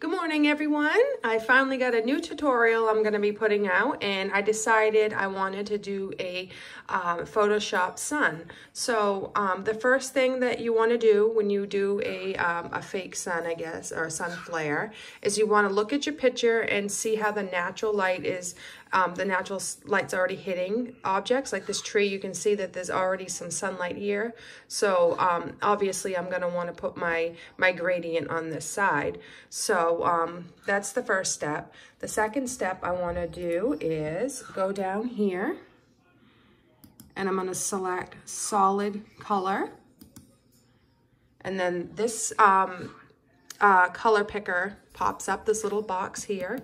Good morning, everyone. I finally got a new tutorial I'm going to be putting out, and I decided I wanted to do a Photoshop sun. So the first thing that you want to do when you do a fake sun, I guess, or a sun flare, is you want to look at your picture and see how the natural light is. The natural light's already hitting objects like this tree. You can see that there's already some sunlight here. So obviously I'm going to want to put my gradient on this side. So that's the first step. The second step I want to do is go down here and I'm going to select solid color. And then this color picker pops up, this little box here.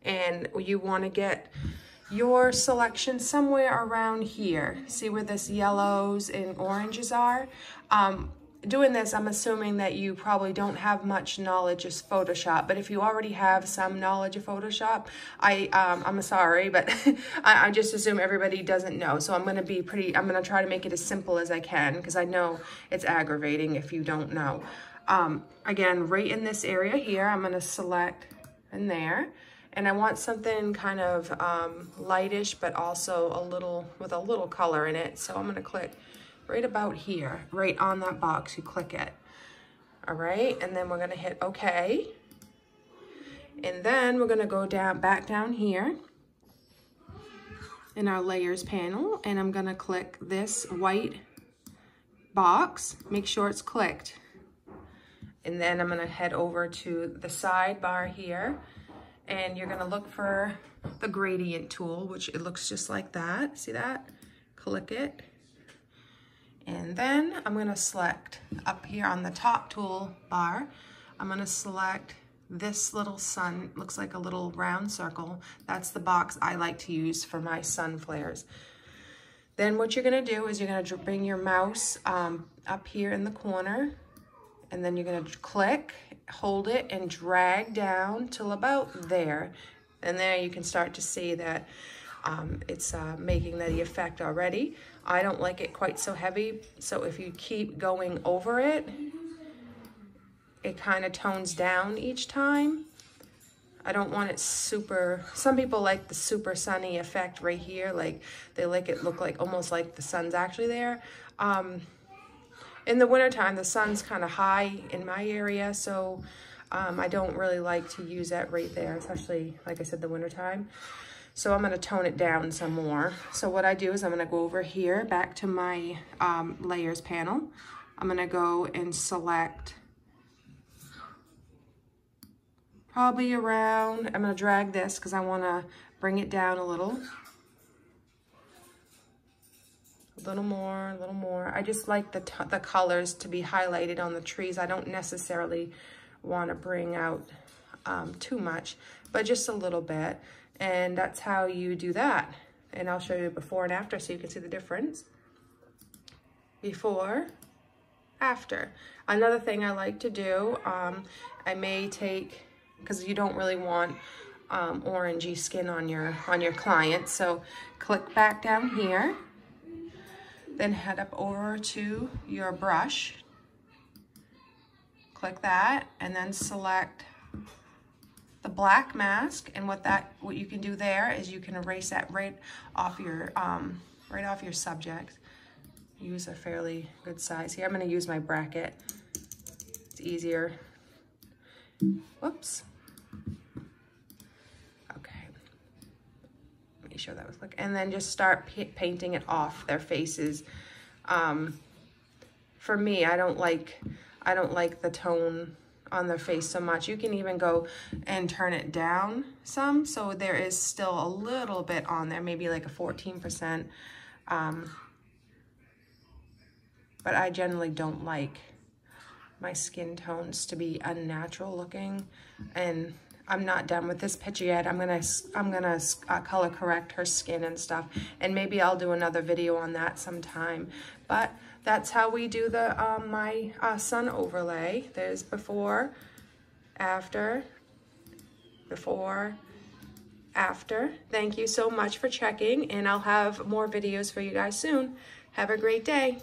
And you want to get your selection somewhere around here. See where this yellows and oranges are? Doing this, I'm assuming that you probably don't have much knowledge of Photoshop, but if you already have some knowledge of Photoshop, I'm sorry, but I just assume everybody doesn't know. So I'm gonna try to make it as simple as I can, because I know it's aggravating if you don't know. Again, right in this area here, I'm gonna select in there. And I want something kind of lightish, but also with a little color in it. So I'm gonna click right about here, right on that box, you click it. All right, and then we're gonna hit okay. And then we're gonna go back down here in our layers panel, and I'm gonna click this white box, make sure it's clicked. And then I'm gonna head over to the sidebar here, and you're gonna look for the gradient tool, which it looks just like that. See that? Click it. And then I'm gonna select up here on the top toolbar, I'm gonna select this little sun, looks like a little round circle. That's the box I like to use for my sun flares. Then what you're gonna do is you're gonna bring your mouse up here in the corner, and then you're gonna click, hold it, and drag down till about there. And there you can start to see that it's making the effect already. I don't like it quite so heavy, so if you keep going over it, it kind of tones down each time. I don't want it super, some people like the super sunny effect right here, like they like it look like almost like the sun's actually there. In the wintertime, the sun's kind of high in my area, so I don't really like to use that right there, especially, like I said, the wintertime. So I'm gonna tone it down some more. So what I do is I'm gonna go over here, back to my layers panel. I'm gonna go and select probably around, I'm gonna drag this because I wanna bring it down a little. A little more. I just like the colors to be highlighted on the trees. I don't necessarily want to bring out too much, but just a little bit. And that's how you do that. And I'll show you before and after so you can see the difference. Before, after. Another thing I like to do, I may take, because you don't really want orangey skin on your client, so click back down here. Then head up over to your brush, click that, and then select the black mask. And what you can do there is you can erase that right off your subject. Use a fairly good size here. I'm going to use my bracket. It's easier. Whoops. Sure that was and then just start painting it off their faces. For me, I don't like the tone on their face so much. You can even go and turn it down some, so there is still a little bit on there, maybe like a 14%. But I generally don't like my skin tones to be unnatural looking, and I'm not done with this picture yet. I'm gonna color correct her skin and stuff, and maybe I'll do another video on that sometime. But that's how we do the my sun overlay. There's before, after, before, after. Thank you so much for checking, and I'll have more videos for you guys soon. Have a great day.